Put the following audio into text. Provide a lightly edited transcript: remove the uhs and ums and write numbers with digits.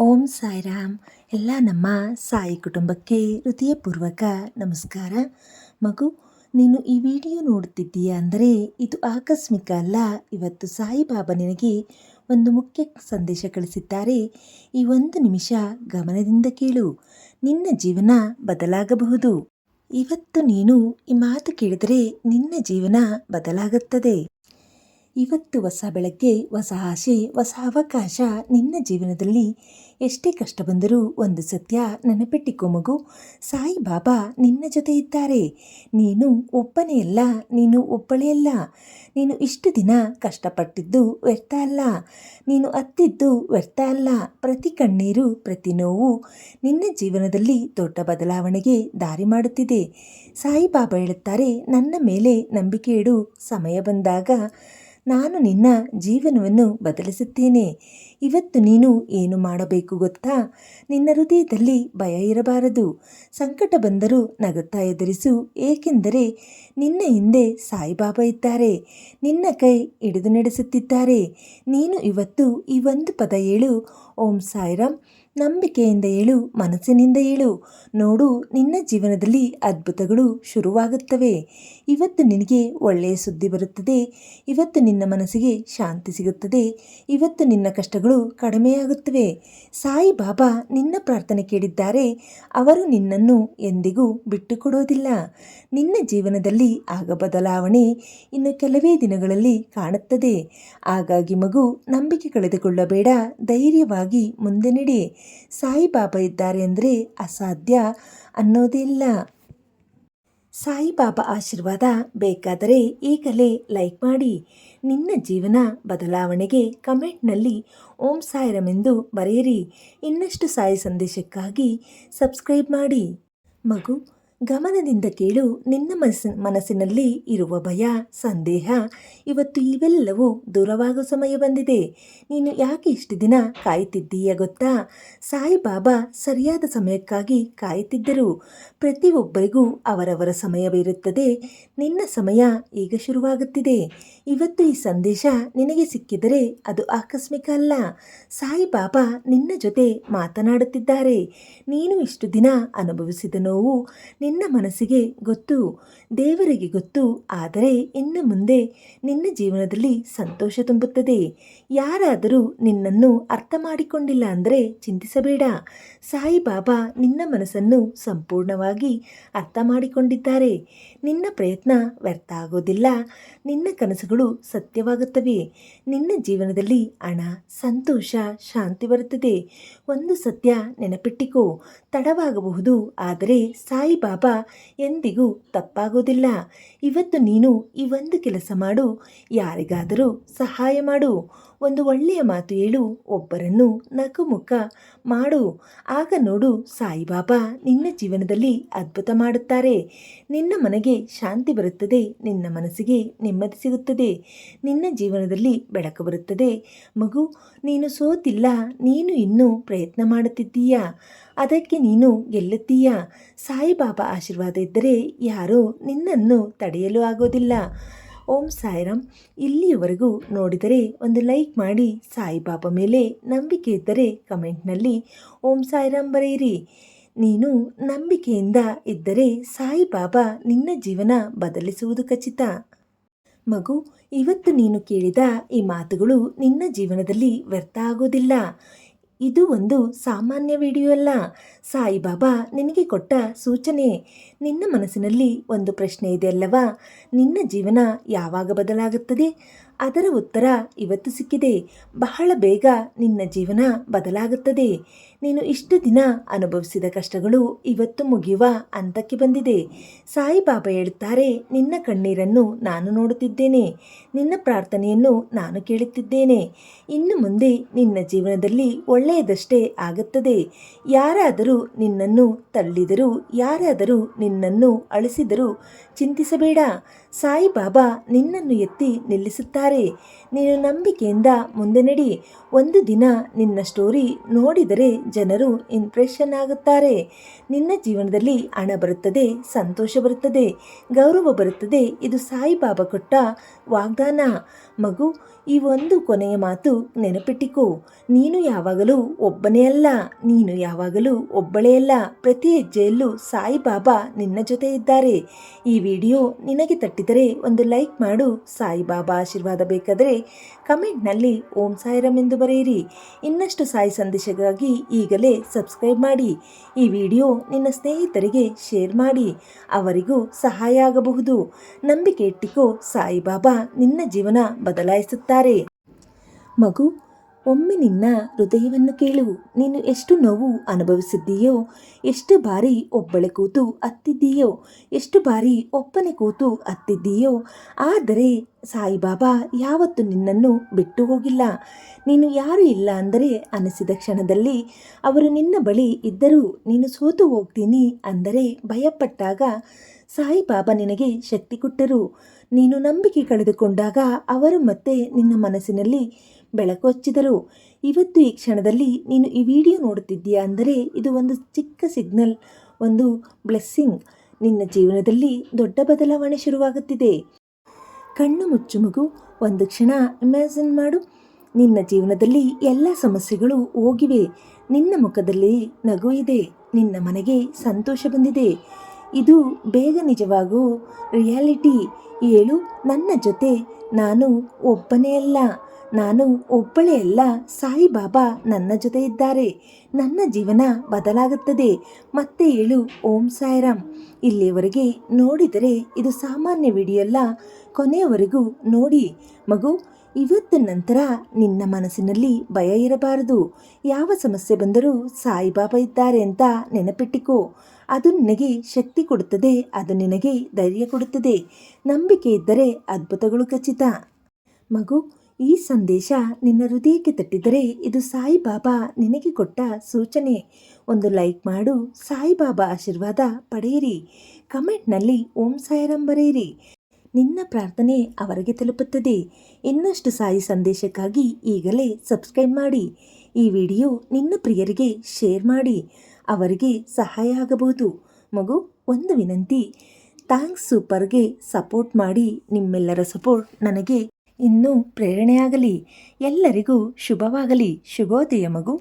ಓಂ ಸಾಯಿರಾಮ್. ಎಲ್ಲ ನಮ್ಮ ಸಾಯಿ ಕುಟುಂಬಕ್ಕೆ ಹೃದಯಪೂರ್ವಕ ನಮಸ್ಕಾರ. ಮಗು, ನೀನು ಈ ವಿಡಿಯೋ ನೋಡುತ್ತಿದ್ದೀಯಾ ಅಂದರೆ ಇದು ಆಕಸ್ಮಿಕ ಅಲ್ಲ. ಇವತ್ತು ಸಾಯಿಬಾಬಾ ನಿನಗೆ ಒಂದು ಮುಖ್ಯ ಸಂದೇಶ ಕಳಿಸಿದ್ದಾರೆ. ಈ ಒಂದು ನಿಮಿಷ ಗಮನದಿಂದ ಕೇಳು. ನಿನ್ನ ಜೀವನ ಬದಲಾಗಬಹುದು. ಇವತ್ತು ನೀನು ಈ ಮಾತು ಕೇಳಿದರೆ ನಿನ್ನ ಜೀವನ ಬದಲಾಗುತ್ತದೆ. ಇವತ್ತು ಹೊಸ ಬೆಳಗ್ಗೆ, ಹೊಸ ಆಸೆ, ಹೊಸ ಅವಕಾಶ ನಿನ್ನ ಜೀವನದಲ್ಲಿ. ಎಷ್ಟೇ ಕಷ್ಟ ಬಂದರೂ ಒಂದು ಸತ್ಯ ನೆನಪಿಟ್ಟಿಕೋ ಮಗು, ಸಾಯಿಬಾಬಾ ನಿನ್ನ ಜೊತೆ ಇದ್ದಾರೆ. ನೀನು ಒಬ್ಬನೇ ಅಲ್ಲ, ನೀನು ಒಬ್ಬಳೇ ಅಲ್ಲ. ನೀನು ಇಷ್ಟು ದಿನ ಕಷ್ಟಪಟ್ಟಿದ್ದು ವ್ಯರ್ಥ ಅಲ್ಲ, ನೀನು ಅತ್ತಿದ್ದು ವ್ಯರ್ಥ ಅಲ್ಲ. ಪ್ರತಿ ಕಣ್ಣೀರು, ಪ್ರತಿ ನೋವು ನಿನ್ನ ಜೀವನದಲ್ಲಿ ದೊಡ್ಡ ಬದಲಾವಣೆಗೆ ದಾರಿ ಮಾಡುತ್ತಿದೆ. ಸಾಯಿಬಾಬಾ ಹೇಳುತ್ತಾರೆ, ನನ್ನ ಮೇಲೆ ನಂಬಿಕೆ ಇಡು. ಸಮಯ ಬಂದಾಗ ನಾನು ನಿನ್ನ ಜೀವನವನ್ನು ಬದಲಿಸುತ್ತೇನೆ. ಇವತ್ತು ನೀನು ಏನು ಮಾಡಬೇಕು ಗೊತ್ತಾ? ನಿನ್ನ ಹೃದಯದಲ್ಲಿ ಭಯ ಇರಬಾರದು. ಸಂಕಟ ಬಂದರೂ ನಗುತ್ತಾ ಎದುರಿಸು, ಏಕೆಂದರೆ ನಿನ್ನ ಹಿಂದೆ ಸಾಯಿಬಾಬಾ ಇದ್ದಾರೆ. ನಿನ್ನ ಕೈ ಹಿಡಿದು ನಡೆಸುತ್ತಿದ್ದಾರೆ. ನೀನು ಇವತ್ತು ಈ ಒಂದು ಪದ ಹೇಳು, ಓಂ ಸಾಯಿರಾಮ್. ನಂಬಿಕೆಯಿಂದ ಹೇಳು, ಮನಸ್ಸಿನಿಂದ ಹೇಳು. ನೋಡು, ನಿನ್ನ ಜೀವನದಲ್ಲಿ ಅದ್ಭುತಗಳು ಶುರುವಾಗುತ್ತವೆ. ಇವತ್ತು ನಿನಗೆ ಒಳ್ಳೆಯ ಸುದ್ದಿ ಬರುತ್ತದೆ. ಇವತ್ತು ನಿನ್ನ ಮನಸ್ಸಿಗೆ ಶಾಂತಿ ಸಿಗುತ್ತದೆ. ಇವತ್ತು ನಿನ್ನ ಕಷ್ಟಗಳು ಕಡಿಮೆಯಾಗುತ್ತವೆ. ಸಾಯಿಬಾಬಾ ನಿನ್ನ ಪ್ರಾರ್ಥನೆ ಕೇಳಿದ್ದಾರೆ. ಅವರು ನಿನ್ನನ್ನು ಎಂದಿಗೂ ಬಿಟ್ಟುಕೊಡೋದಿಲ್ಲ. ನಿನ್ನ ಜೀವನದಲ್ಲಿ ಆಗ ಬದಲಾವಣೆ ಇನ್ನು ಕೆಲವೇ ದಿನಗಳಲ್ಲಿ ಕಾಣುತ್ತದೆ. ಹಾಗಾಗಿ ಮಗು, ನಂಬಿಕೆ ಕಳೆದುಕೊಳ್ಳಬೇಡ. ಧೈರ್ಯವಾಗಿ ಮುಂದೆ ನಡೆ. ಸಾಯಿಬಾಬಾ ಇದ್ದಾರೆ ಅಂದರೆ ಅಸಾಧ್ಯ ಅನ್ನೋದೇ ಇಲ್ಲ. ಸಾಯಿಬಾಬಾ ಆಶೀರ್ವಾದ ಬೇಕಾದರೆ ಈಗಲೇ ಲೈಕ್ ಮಾಡಿ. ನಿನ್ನ ಜೀವನ ಬದಲಾವಣೆಗೆ ಕಮೆಂಟ್ನಲ್ಲಿ ಓಂ ಸಾಯಿರಾಮ್ ಎಂದು ಬರೆಯಿರಿ. ಇನ್ನಷ್ಟು ಸಾಯಿ ಸಂದೇಶಕ್ಕಾಗಿ ಸಬ್ಸ್ಕ್ರೈಬ್ ಮಾಡಿ. ಮಗು, ಗಮನದಿಂದ ಕೇಳು. ನಿನ್ನ ಮನಸ್ಸಿನಲ್ಲಿ ಇರುವ ಭಯ, ಸಂದೇಹ, ಇವತ್ತು ಇವೆಲ್ಲವೂ ದೂರವಾಗುವ ಸಮಯ ಬಂದಿದೆ. ನೀನು ಯಾಕೆ ಇಷ್ಟು ದಿನ ಕಾಯುತ್ತಿದ್ದೀಯ ಗೊತ್ತಾ? ಸಾಯಿಬಾಬಾ ಸರಿಯಾದ ಸಮಯಕ್ಕಾಗಿ ಕಾಯುತ್ತಿದ್ದರು. ಪ್ರತಿಯೊಬ್ಬರಿಗೂ ಅವರವರ ಸಮಯವಿರುತ್ತದೆ. ನಿನ್ನ ಸಮಯ ಈಗ ಶುರುವಾಗುತ್ತಿದೆ. ಇವತ್ತು ಈ ಸಂದೇಶ ನಿನಗೆ ಸಿಕ್ಕಿದರೆ ಅದು ಆಕಸ್ಮಿಕ ಅಲ್ಲ. ಸಾಯಿಬಾಬಾ ನಿನ್ನ ಜೊತೆ ಮಾತನಾಡುತ್ತಿದ್ದಾರೆ. ನೀನು ಇಷ್ಟು ದಿನ ಅನುಭವಿಸಿದ ನೋವು ನಿನ್ನ ಮನಸ್ಸಿಗೆ ಗೊತ್ತು, ದೇವರಿಗೆ ಗೊತ್ತು. ಆದರೆ ಇನ್ನು ಮುಂದೆ ನಿನ್ನ ಜೀವನದಲ್ಲಿ ಸಂತೋಷ ತುಂಬುತ್ತದೆ. ಯಾರಾದರೂ ನಿನ್ನನ್ನು ಅರ್ಥ ಮಾಡಿಕೊಂಡಿಲ್ಲ ಅಂದರೆ ಚಿಂತಿಸಬೇಡ. ಸಾಯಿಬಾಬಾ ನಿನ್ನ ಮನಸ್ಸನ್ನು ಸಂಪೂರ್ಣವಾಗಿ ಅರ್ಥ ಮಾಡಿಕೊಂಡಿದ್ದಾರೆ. ನಿನ್ನ ಪ್ರಯತ್ನ ವ್ಯರ್ಥ ಆಗೋದಿಲ್ಲ. ನಿನ್ನ ಕನಸುಗಳು ಸತ್ಯವಾಗುತ್ತವೆ. ನಿನ್ನ ಜೀವನದಲ್ಲಿ ಹಣ, ಸಂತೋಷ, ಶಾಂತಿ ಬರುತ್ತದೆ. ಒಂದು ಸತ್ಯ ನೆನಪಿಟ್ಟಿಕೋ, ತಡವಾಗಬಹುದು, ಆದರೆ ಸಾಯಿಬಾಬಾ ಎಂದಿಗೂ ತಪ್ಪಾಗೋದಿಲ್ಲ. ಇವತ್ತು ನೀನು ಈ ಒಂದು ಕೆಲಸ ಮಾಡು. ಯಾರಿಗಾದರೂ ಸಹಾಯ ಮಾಡು. ಒಂದು ಒಳ್ಳೆಯ ಮಾತು ಹೇಳು. ಒಬ್ಬರನ್ನು ನಗುಮುಖ ಮಾಡು. ಆಗ ನೋಡು, ಸಾಯಿಬಾಬಾ ನಿನ್ನ ಜೀವನದಲ್ಲಿ ಅದ್ಭುತ ಮಾಡುತ್ತಾರೆ. ನಿನ್ನ ಮನೆಗೆ ಶಾಂತಿ ಬರುತ್ತದೆ. ನಿನ್ನ ಮನಸ್ಸಿಗೆ ನೆಮ್ಮದಿ ಸಿಗುತ್ತದೆ. ನಿನ್ನ ಜೀವನದಲ್ಲಿ ಬೆಳಕು ಬರುತ್ತದೆ. ಮಗು, ನೀನು ಸೋತಿಲ್ಲ. ನೀನು ಇನ್ನೂ ಪ್ರಯತ್ನ ಮಾಡುತ್ತಿದ್ದೀಯಾ. ಅದಕ್ಕೆ ನೀನು ಗೆಲ್ಲುತ್ತೀಯಾ. ಸಾಯಿಬಾಬಾ ಆಶೀರ್ವಾದ ಇದ್ದರೆ ಯಾರೂ ನಿನ್ನನ್ನು ತಡೆಯಲು ಆಗೋದಿಲ್ಲ. ಓಂ ಸಾಯಿರಾಮ್. ಇಲ್ಲಿಯವರೆಗೂ ನೋಡಿದರೆ ಒಂದು ಲೈಕ್ ಮಾಡಿ. ಸಾಯಿಬಾಬಾ ಮೇಲೆ ನಂಬಿಕೆ ಇದ್ದರೆ ಕಮೆಂಟ್ನಲ್ಲಿ ಓಂ ಸಾಯಿರಾಮ್ ಬರೆಯಿರಿ. ನೀನು ನಂಬಿಕೆಯಿಂದ ಇದ್ದರೆ ಸಾಯಿಬಾಬಾ ನಿನ್ನ ಜೀವನ ಬದಲಿಸುವುದು ಖಚಿತ. ಮಗು, ಇವತ್ತು ನೀನು ಕೇಳಿದ ಈ ಮಾತುಗಳು ನಿನ್ನ ಜೀವನದಲ್ಲಿ ವ್ಯರ್ಥ ಆಗೋದಿಲ್ಲ. ಇದು ಒಂದು ಸಾಮಾನ್ಯ ವಿಡಿಯೋ ಅಲ್ಲ. ಸಾಯಿಬಾಬಾ ನಿನಗೆ ಕೊಟ್ಟ ಸೂಚನೆ. ನಿನ್ನ ಮನಸ್ಸಿನಲ್ಲಿ ಒಂದು ಪ್ರಶ್ನೆ ಇದೆ ಅಲ್ಲವಾ? ನಿನ್ನ ಜೀವನ ಯಾವಾಗ ಬದಲಾಗುತ್ತದೆ? ಅದರ ಉತ್ತರ ಇವತ್ತು ಸಿಕ್ಕಿದೆ. ಬಹಳ ಬೇಗ ನಿನ್ನ ಜೀವನ ಬದಲಾಗುತ್ತದೆ. ನೀನು ಇಷ್ಟು ದಿನ ಅನುಭವಿಸಿದ ಕಷ್ಟಗಳು ಇವತ್ತು ಮುಗಿಯುವ ಹಂತಕ್ಕೆ ಬಂದಿದೆ. ಸಾಯಿಬಾಬಾ ಹೇಳುತ್ತಾರೆ, ನಿನ್ನ ಕಣ್ಣೀರನ್ನು ನಾನು ನೋಡುತ್ತಿದ್ದೇನೆ. ನಿನ್ನ ಪ್ರಾರ್ಥನೆಯನ್ನು ನಾನು ಕೇಳುತ್ತಿದ್ದೇನೆ. ಇನ್ನು ಮುಂದೆ ನಿನ್ನ ಜೀವನದಲ್ಲಿ ಒಳ್ಳೆಯದಷ್ಟೇ ಆಗುತ್ತದೆ. ಯಾರಾದರೂ ನಿನ್ನನ್ನು ತಳ್ಳಿದರೂ, ಯಾರಾದರೂ ನಿನ್ನನ್ನು ಅಳಿಸಿದರೂ ಚಿಂತಿಸಬೇಡ. ಸಾಯಿಬಾಬಾ ನಿನ್ನನ್ನು ಎತ್ತಿ ನಿಲ್ಲಿಸುತ್ತಾರೆ. ಬಲಾಯಿಸುತ್ತಾರೆ. ನೀನು ನಂಬಿಕೆಯಿಂದ ಮುಂದೆ ನಡಿ. ಒಂದು ದಿನ ನಿನ್ನ ಸ್ಟೋರಿ ನೋಡಿದರೆ ಜನರು ಇಂಪ್ರೆಷನ್ ಆಗುತ್ತಾರೆ. ನಿನ್ನ ಜೀವನದಲ್ಲಿ ಹಣ ಬರುತ್ತದೆ, ಸಂತೋಷ ಬರುತ್ತದೆ, ಗೌರವ ಬರುತ್ತದೆ. ಇದು ಸಾಯಿಬಾಬಾ ಕೊಟ್ಟ ವಾಗ್ದಾನ. ಮಗು, ಈ ಒಂದು ಕೊನೆಯ ಮಾತು ನೆನಪಿಟ್ಟಿಕೋ. ನೀನು ಯಾವಾಗಲೂ ಒಬ್ಬನೇ ಅಲ್ಲ, ನೀನು ಯಾವಾಗಲೂ ಒಬ್ಬಳೇ ಅಲ್ಲ. ಪ್ರತಿ ಹೆಜ್ಜೆಯಲ್ಲೂ ಸಾಯಿಬಾಬಾ ನಿನ್ನ ಜೊತೆ ಇದ್ದಾರೆ. ಈ ವಿಡಿಯೋ ನಿನಗೆ ತಟ್ಟಿದರೆ ಒಂದು ಲೈಕ್ ಮಾಡು. ಸಾಯಿಬಾಬಾ ಆಶೀರ್ವಾದ ಬೇಕಾದರೆ ಕಮೆಂಟ್ನಲ್ಲಿ ಓಂ ಸಾಯಿರಾಮ್ ಎಂದು ಬರೆಯಿರಿ. ಇನ್ನಷ್ಟು ಸಾಯಿ ಸಂದೇಶಕ್ಕಾಗಿ ಈಗಲೇ ಸಬ್ಸ್ಕ್ರೈಬ್ ಮಾಡಿ. ಈ ವಿಡಿಯೋ ನಿನ್ನ ಸ್ನೇಹಿತರಿಗೆ ಶೇರ್ ಮಾಡಿ, ಅವರಿಗೂ ಸಹಾಯ ಆಗಬಹುದು. ನಂಬಿಕೆ ಇಟ್ಟಿಕೋ, ಸಾಯಿಬಾಬಾ ನಿನ್ನ ಜೀವನ ಬದಲಾಯಿಸುತ್ತಾರೆ. ಮಗು, ಒಮ್ಮೆ ನಿನ್ನ ಹೃದಯವನ್ನು ಕೇಳು. ನೀನು ಎಷ್ಟು ನೋವು ಅನುಭವಿಸಿದ್ದೀಯೋ, ಎಷ್ಟು ಬಾರಿ ಒಬ್ಬಳೆ ಕೂತು ಅತ್ತಿದ್ದೀಯೋ, ಎಷ್ಟು ಬಾರಿ ಒಪ್ಪನೆ ಕೂತು ಅತ್ತಿದ್ದೀಯೋ, ಆದರೆ ಸಾಯಿಬಾಬಾ ಯಾವತ್ತೂ ನಿನ್ನನ್ನು ಬಿಟ್ಟು ಹೋಗಿಲ್ಲ. ನೀನು ಯಾರು ಇಲ್ಲ ಅಂದರೆ ಅನಿಸಿದ ಕ್ಷಣದಲ್ಲಿ ಅವರು ನಿನ್ನ ಬಳಿ ಇದ್ದರೂ ನೀನು ಸೋತು ಹೋಗ್ತೀನಿ ಅಂದರೆ ಭಯಪಟ್ಟಾಗ ಸಾಯಿಬಾಬಾ ನಿನಗೆ ಶಕ್ತಿ ಕೊಟ್ಟರು. ನೀನು ನಂಬಿಕೆ ಕಳೆದುಕೊಂಡಾಗ ಅವರು ಮತ್ತೆ ನಿನ್ನ ಮನಸ್ಸಿನಲ್ಲಿ ಬೆಳಕು ಹಚ್ಚಿದರು. ಇವತ್ತು ಈ ಕ್ಷಣದಲ್ಲಿ ನೀನು ಈ ವಿಡಿಯೋ ನೋಡುತ್ತಿದ್ದೀಯಾ ಅಂದರೆ ಇದು ಒಂದು ಚಿಕ್ಕ ಸಿಗ್ನಲ್, ಒಂದು ಬ್ಲೆಸ್ಸಿಂಗ್. ನಿನ್ನ ಜೀವನದಲ್ಲಿ ದೊಡ್ಡ ಬದಲಾವಣೆ ಶುರುವಾಗುತ್ತಿದೆ. ಕಣ್ಣು ಮುಚ್ಚು ಮಗು, ಒಂದು ಕ್ಷಣ ಇಮ್ಯಾಜಿನ್ ಮಾಡು. ನಿನ್ನ ಜೀವನದಲ್ಲಿ ಎಲ್ಲ ಸಮಸ್ಯೆಗಳು ಹೋಗಿವೆ. ನಿನ್ನ ಮುಖದಲ್ಲಿ ನಗು ಇದೆ. ನಿನ್ನ ಮನೆಗೆ ಸಂತೋಷ ಬಂದಿದೆ. ಇದು ಬೇಗ ನಿಜವಾಗೋ ರಿಯಾಲಿಟಿ. ಹೇಳು, ನನ್ನ ಜೊತೆ ನಾನು ಒಬ್ಬನೇ ಅಲ್ಲ, ನಾನು ಒಬ್ಬಳೇ ಅಲ್ಲ. ಸಾಯಿಬಾಬಾ ನನ್ನ ಜೊತೆ ಇದ್ದಾರೆ. ನನ್ನ ಜೀವನ ಬದಲಾಗುತ್ತದೆ. ಮತ್ತೆ ಹೇಳು, ಓಂ ಸಾಯಿರಾಮ್. ಇಲ್ಲಿಯವರೆಗೆ ನೋಡಿದರೆ ಇದು ಸಾಮಾನ್ಯ ವಿಡಿಯೋ ಅಲ್ಲ, ಕೊನೆಯವರೆಗೂ ನೋಡಿ. ಮಗು, ಇವತ್ತು ನಂತರ ನಿನ್ನ ಮನಸ್ಸಿನಲ್ಲಿ ಭಯ ಇರಬಾರದು. ಯಾವ ಸಮಸ್ಯೆ ಬಂದರೂ ಸಾಯಿಬಾಬಾ ಇದ್ದಾರೆ ಅಂತ ನೆನಪಿಟ್ಟಿಕೋ. ಅದು ನಿನಗೆ ಶಕ್ತಿ ಕೊಡುತ್ತದೆ, ಅದು ನಿನಗೆ ಧೈರ್ಯ ಕೊಡುತ್ತದೆ. ನಂಬಿಕೆ ಇದ್ದರೆ ಅದ್ಭುತಗಳು ಖಚಿತ. ಮಗು, ಈ ಸಂದೇಶ ನಿನ್ನ ಹೃದಯಕ್ಕೆ ತಟ್ಟಿದರೆ ಇದು ಸಾಯಿಬಾಬಾ ನಿನಗೆ ಕೊಟ್ಟ ಸೂಚನೆ. ಒಂದು ಲೈಕ್ ಮಾಡು. ಸಾಯಿಬಾಬಾ ಆಶೀರ್ವಾದ ಪಡೆಯಿರಿ. ಕಮೆಂಟ್ನಲ್ಲಿ ಓಂ ಸಾಯಿರಾಮ್ ಬರೆಯಿರಿ. ನಿನ್ನ ಪ್ರಾರ್ಥನೆ ಅವರಿಗೆ ತಲುಪುತ್ತದೆ. ಇನ್ನಷ್ಟು ಸಾಯಿ ಸಂದೇಶಕ್ಕಾಗಿ ಈಗಲೇ ಸಬ್ಸ್ಕ್ರೈಬ್ ಮಾಡಿ. ಈ ವಿಡಿಯೋ ನಿನ್ನ ಪ್ರಿಯರಿಗೆ ಶೇರ್ ಮಾಡಿ, ಅವರಿಗೆ ಸಹಾಯ ಆಗಬಹುದು. ಮಗು, ಒಂದು ವಿನಂತಿ, ಥ್ಯಾಂಕ್ಸ್ ಸೂಪರ್ಗೆ ಸಪೋರ್ಟ್ ಮಾಡಿ. ನಿಮ್ಮೆಲ್ಲರ ಸಪೋರ್ಟ್ ನನಗೆ ಇನ್ನೂ ಪ್ರೇರಣೆಯಾಗಲಿ. ಎಲ್ಲರಿಗೂ ಶುಭವಾಗಲಿ. ಶುಭೋದಯ ಮಗು.